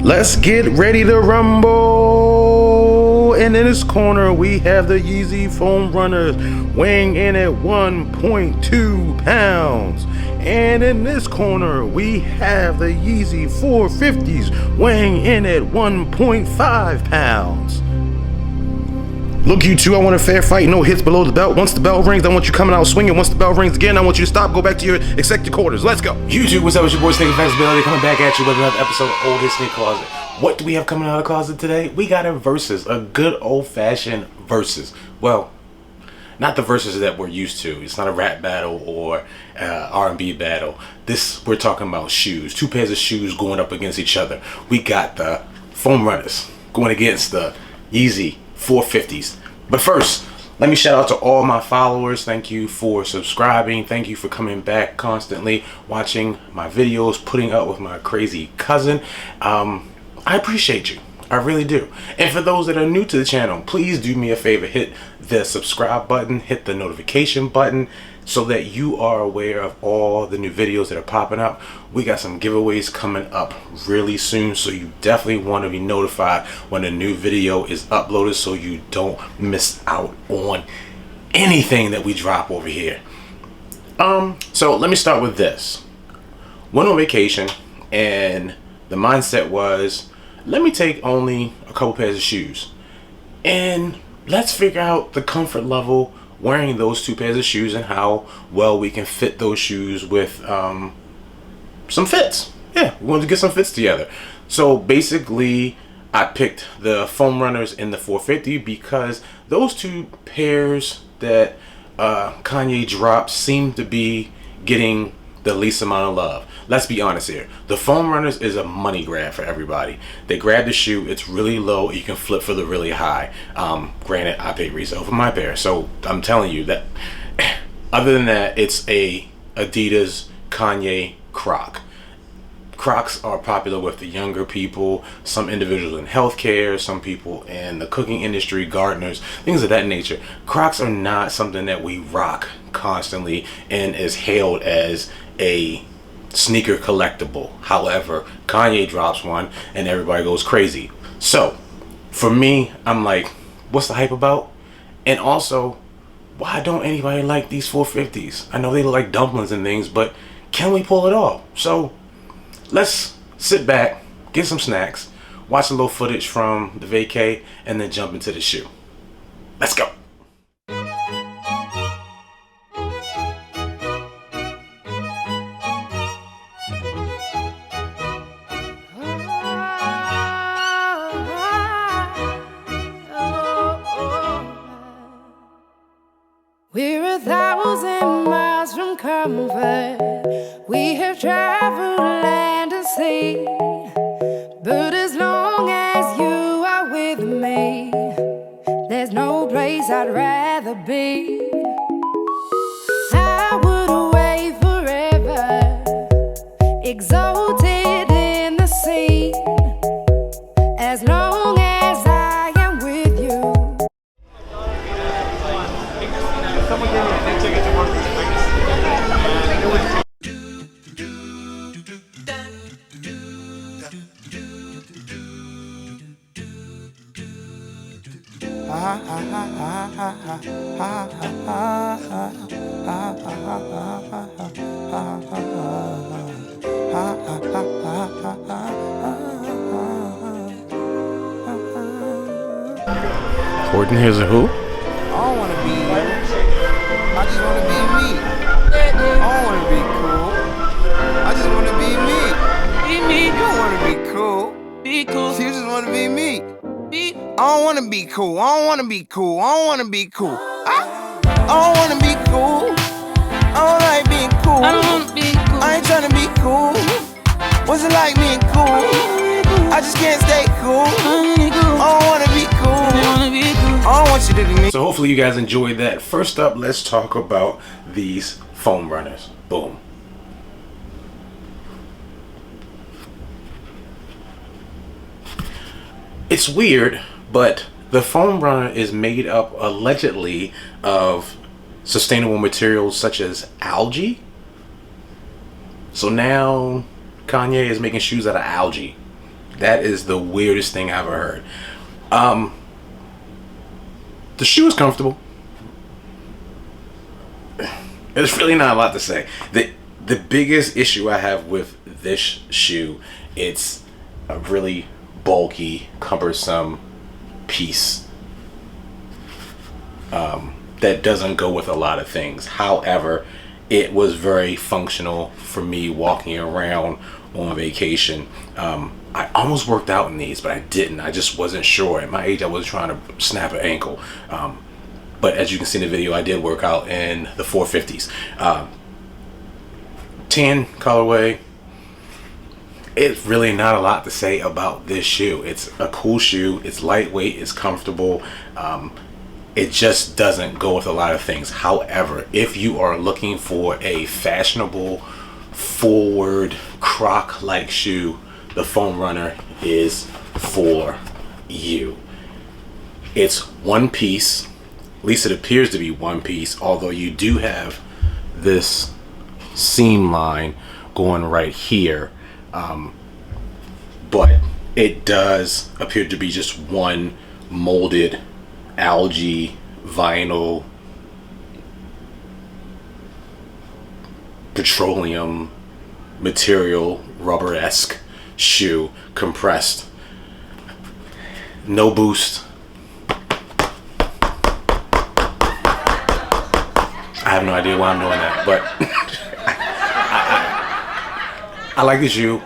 Let's get ready to rumble. And in this corner, we have the Yeezy foam runners weighing in at 1.2 pounds. And in this corner, we have the Yeezy 450's weighing in at 1.5 pounds. Look, you two, I want a fair fight, no hits below the belt. Once the bell rings, I want you coming out swinging. Once the bell rings again, I want you to stop, go back to your expected quarters. Let's go. YouTube, what's up? It's your boy Snake Flexibility coming back at you with another episode of Ole-Head Sneak Closet. What do we have coming out of the closet today? We got a versus, a good old-fashioned versus. Well, not the verses that we're used to. It's not a rap battle or R&B battle. This, we're talking about shoes. Two pairs of shoes going up against each other. We got the foam runners going against the Yeezy 450's. But first, let me shout out to all my followers. Thank you for subscribing. Thank you for coming back constantly, watching my videos, putting up with my crazy cousin. I appreciate you. I really do. And for those that are new to the channel, please do me a favor. Hit the subscribe button, hit the notification button so that you are aware of all the new videos that are popping up. We got some giveaways coming up really soon, so you definitely want to be notified when a new video is uploaded so you don't miss out on anything that we drop over here. So let me start with this. Went on vacation and the mindset was, let me take only a couple pairs of shoes and let's figure out the comfort level wearing those two pairs of shoes and how well we can fit those shoes with some fits. Yeah, we wanted to get some fits together. So basically I picked the foam runners in the 450 because those two pairs that Kanye dropped seem to be getting the least amount of love. Let's be honest here. The foam runners is a money grab for everybody. They grab the shoe, it's really low, you can flip for the really high. Granted, I paid resale for my pair, so I'm telling you that other than that, it's a Adidas Kanye Croc. Crocs are popular with the younger people, some individuals in healthcare, some people in the cooking industry, gardeners, things of that nature. Crocs are not something that we rock constantly and is hailed as a sneaker collectible. However, Kanye drops one and everybody goes crazy. So for me, I'm like, what's the hype about? And also, why don't anybody like these 450s? I know they look like dumplings and things, but can we pull it off? So let's sit back, get some snacks, watch a little footage from the vacay, and then jump into the shoe. Let's go. We're 1,000 miles from comfort. We have traveled land and sea. But as long as you are with me, there's no place I'd rather be. I would away forever, exalted in the sea, as long as I am with you. Someone gave me a big ticket to work with Horton, here's a who? I don't wanna be you. I just wanna be me. I don't wanna be cool. I just wanna be me. Be me. You don't wanna be cool. Be cool. You just wanna be me. I don't wanna be cool. I don't wanna be cool. I don't wanna be cool. I don't wanna be cool. I don't like being cool. I don't wanna be cool. I ain't tryna be cool. What's it like being cool? I just can't stay cool. I don't wanna be cool. I don't want you to be me. So hopefully you guys enjoyed that. First up, let's talk about these foam runners. Boom. It's weird, but the foam runner is made up allegedly of sustainable materials such as algae. So now Kanye is making shoes out of algae. That is the weirdest thing I've ever heard. The shoe is comfortable. There's really not a lot to say. The biggest issue I have with this shoe, it's a really bulky, cumbersome piece that doesn't go with a lot of things. However, it was very functional for me walking around on vacation. I almost worked out in these, but I didn't. I just wasn't sure. At my age, I wasn't trying to snap an ankle. But as you can see in the video, I did work out in the 450's. Tan colorway. It's really not a lot to say about this shoe. It's a cool shoe. It's lightweight. It's comfortable. It just doesn't go with a lot of things. However, if you are looking for a fashionable, forward, croc-like shoe, the Foam Runner is for you. It's one piece. At least it appears to be one piece, although you do have this seam line going right here. But it does appear to be just one molded algae vinyl petroleum material rubber-esque shoe, compressed, no boost. I have no idea why I'm doing that, but I like the shoe.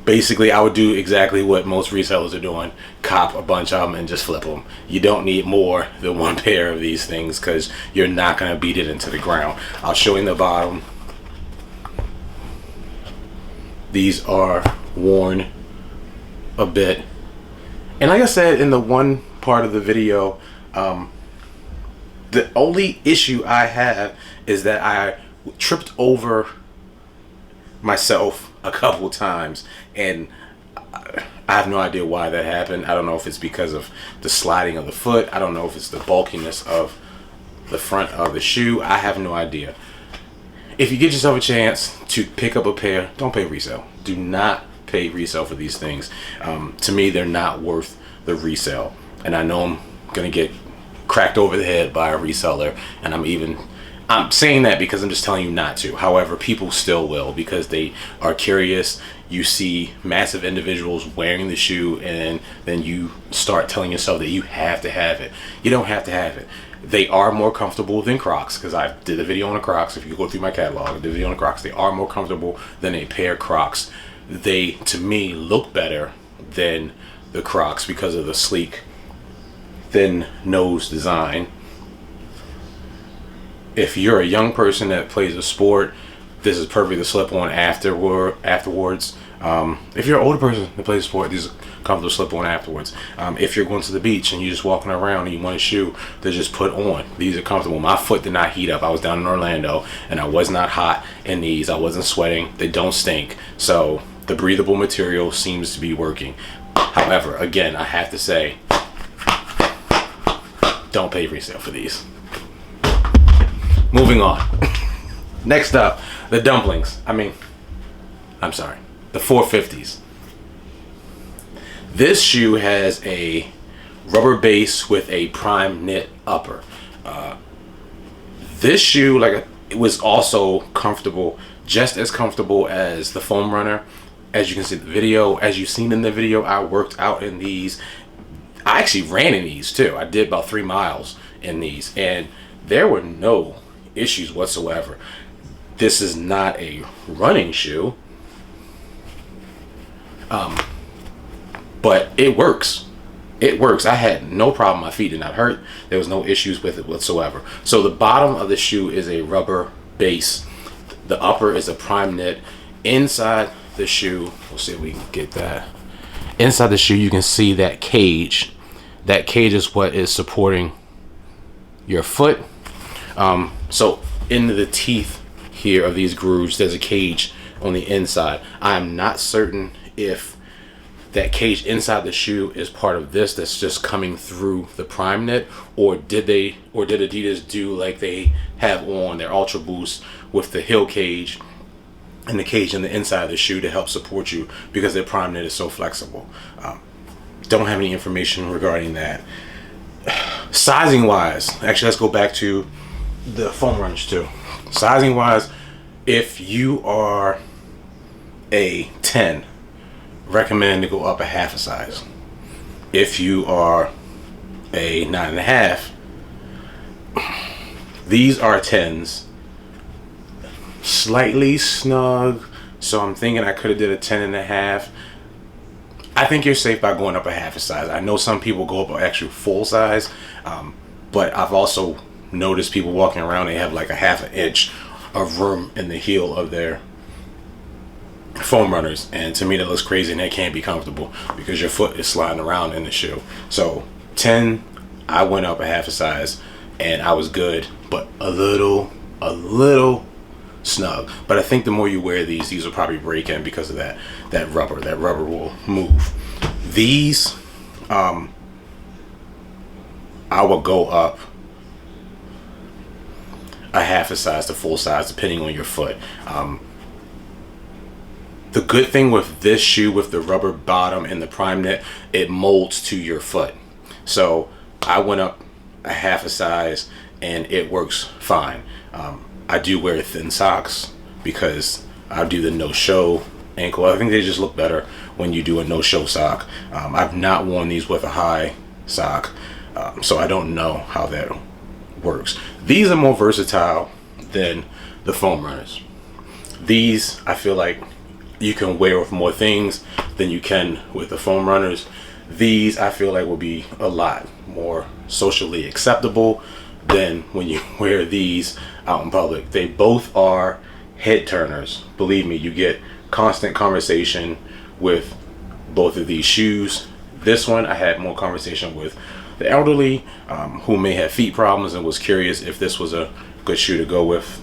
Basically, I would do exactly what most resellers are doing. Cop a bunch of them and just flip them. You don't need more than one pair of these things because you're not going to beat it into the ground. I'll show you in the bottom. These are worn a bit. And like I said in the one part of the video, the only issue I have is that I tripped over myself a couple times, and I have no idea why that happened. I don't know if it's because of the sliding of the foot. I don't know if it's the bulkiness of the front of the shoe. I have no idea. If you get yourself a chance to pick up a pair, don't pay resale. Do not pay resale for these things. To me, they're not worth the resale, and I know I'm gonna get cracked over the head by a reseller, and I'm saying that because I'm just telling you not to. However, people still will because they are curious. You see massive individuals wearing the shoe, and then you start telling yourself that you have to have it. You don't have to have it. They are more comfortable than Crocs, because I did a video on the Crocs. If you go through my catalog, I did a video on the Crocs. They are more comfortable than a pair of Crocs. They, to me, look better than the Crocs because of the sleek, thin nose design. If you're a young person that plays a sport, this is perfect to slip on afterwards. If you're an older person that plays a sport, these are comfortable to slip on afterwards. If you're going to the beach and you're just walking around and you want a shoe to just put on, these are comfortable. My foot did not heat up. I was down in Orlando and I was not hot in these. I wasn't sweating. They don't stink. So the breathable material seems to be working. However, again, I have to say, don't pay resale for these. Moving on. Next up, the dumplings. I'm sorry, the 450's. This shoe has a rubber base with a prime knit upper. This shoe, it was also comfortable, just as comfortable as the Foam Runner. As you can see in the video, as you've seen in the video, I worked out in these. I actually ran in these too. I did about 3 miles in these, and there were no issues whatsoever. This is not a running shoe, but it works. It works. I had no problem. My feet did not hurt. There was no issues with it whatsoever. So the bottom of the shoe is a rubber base. The upper is a prime knit. Inside the shoe, we'll see if we can get that. Inside the shoe, you can see that cage. That cage is what is supporting your foot. So in the teeth here of these grooves, there's a cage on the inside. I'm not certain if that cage inside the shoe is part of this that's just coming through the prime knit, or did Adidas do like they have on their Ultra Boost with the heel cage and the cage on the inside of the shoe to help support you because their prime knit is so flexible. Don't have any information regarding that. Sizing wise, actually, let's go back to the foam runners too. Sizing wise, if you are a 10, recommend to go up a half a size. If you are a 9.5, these are 10s, slightly snug, so I'm thinking I could have did a 10.5. I think you're safe by going up a half a size. I know some people go up an actual full size, but I've also noticed people walking around, they have like a half an inch of room in the heel of their foam runners, and to me that looks crazy, and that can't be comfortable because your foot is sliding around in the shoe. So 10, I went up a half a size and I was good, but a little snug. But I think the more you wear these will probably break in because of that rubber. That rubber will move. These I will go up a half a size to full size depending on your foot. The good thing with this shoe, with the rubber bottom and the prime knit, it molds to your foot. So I went up a half a size and it works fine. I do wear thin socks because I do the no-show ankle. I think they just look better when you do a no-show sock. I've not worn these with a high sock, so I don't know how that works. These are more versatile than the foam runners. These, I feel like you can wear with more things than you can with the foam runners. These, I feel like, will be a lot more socially acceptable than when you wear these out in public. They both are head turners. Believe me, you get constant conversation with both of these shoes. This one, I had more conversation with the elderly who may have feet problems and was curious if this was a good shoe to go with,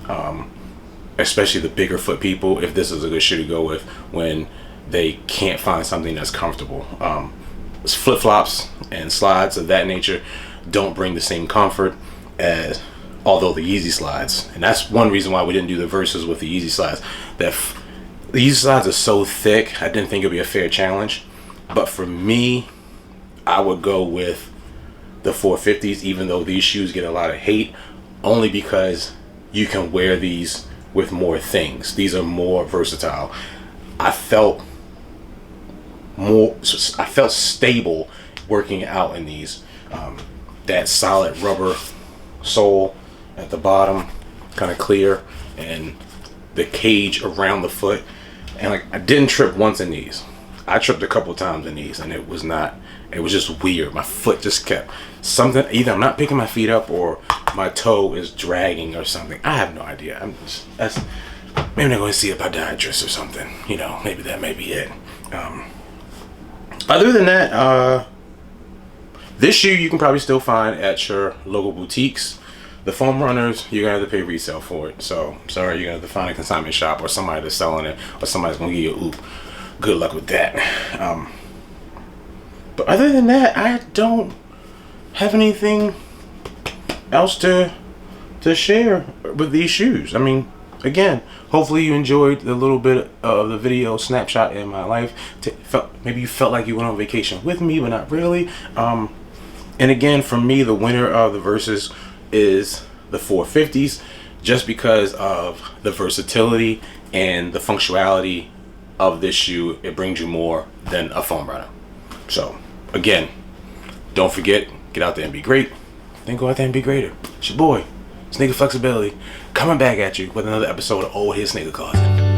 especially the bigger foot people, if this is a good shoe to go with when they can't find something that's comfortable. Flip-flops and slides of that nature don't bring the same comfort as, although the Yeezy slides, and that's one reason why we didn't do the verses with the Yeezy slides. The Yeezy slides are so thick, I didn't think it'd be a fair challenge. But for me, I would go with the 450's, even though these shoes get a lot of hate, only because you can wear these with more things. These are more versatile. I felt stable working out in these. That solid rubber sole at the bottom, kind of clear, and the cage around the foot, and like I didn't trip once in these. I tripped a couple times in these, and it was just weird. My foot just kept something, either I'm not picking my feet up or my toe is dragging or something. I have no idea. Maybe I'm going to see a podiatrist or something, maybe that may be it. Other than that, this shoe you can probably still find at your local boutiques. The foam runners, you're gonna have to pay resale for it. So sorry, you're gonna have to find a consignment shop or somebody that's selling it, or somebody's gonna give you a oop. Good luck with that. But other than that, I don't have anything else to share with these shoes. I mean, again, hopefully you enjoyed the little bit of the video snapshot in my life. Maybe you felt like you went on vacation with me, but not really. And again, for me, the winner of the verses is the 450's, just because of the versatility and the functionality of this shoe. It brings you more than a foam runner. So again, don't forget, get out there and be great. Then go out there and be greater. It's your boy, Sneaker Flexibility, coming back at you with another episode of Ole-Head Sneaker Closet.